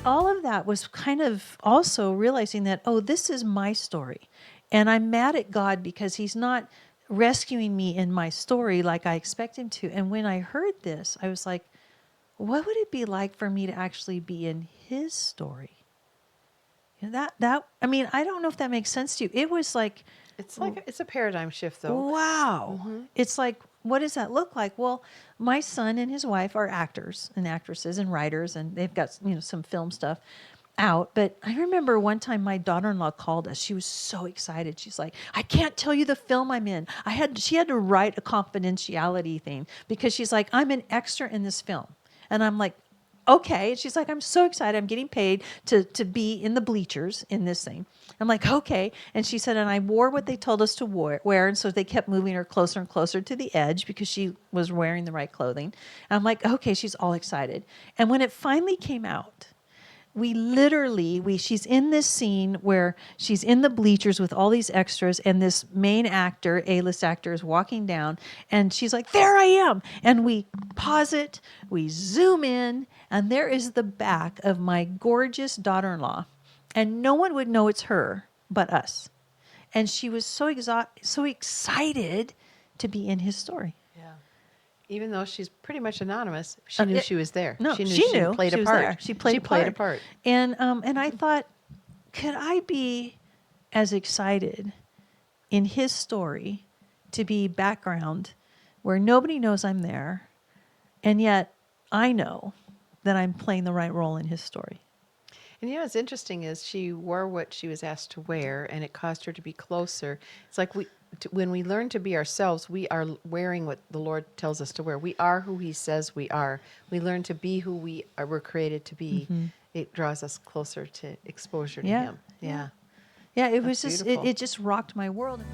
all of that was kind of also realizing that, oh, this is my story. And I'm mad at God because he's not rescuing me in my story like I expect him to. And when I heard this, I was like, what would it be like for me to actually be in his story? I mean, I don't know if that makes sense to you. It was like, it's a paradigm shift, though. wow. It's like, what does that look like? Well, my son and his wife are actors and actresses and writers, and they've got, some film stuff out. But I remember one time my daughter-in-law called us. She was so excited. She's like, I can't tell you the film I'm in. She had to write a confidentiality thing because she's like, I'm an extra in this film. And I'm like, okay. She's like, I'm so excited. I'm getting paid to be in the bleachers in this thing. I'm like, okay. And she said, and I wore what they told us to wear. And so they kept moving her closer and closer to the edge because she was wearing the right clothing. And I'm like, okay, she's all excited. And when it finally came out, she's in this scene where she's in the bleachers with all these extras, and this main actor, A-list actor, is walking down, and she's like, there I am. And we pause it, we zoom in, and there is the back of my gorgeous daughter-in-law. And no one would know it's her but us. And she was so excited to be in his story. Yeah. Even though she's pretty much anonymous, she knew she was there. No, she knew she played she a was part. there. She played a part. And I thought, could I be as excited in his story to be background where nobody knows I'm there, and yet I know that I'm playing the right role in his story? And what's interesting is she wore what she was asked to wear, and it caused her to be closer. It's like when we learn to be ourselves, we are wearing what the Lord tells us to wear. We are who he says we are. We learn to be who we're created to be. Mm-hmm. It draws us closer to exposure to him. Yeah. Yeah, it That's was just, beautiful. it just rocked my world.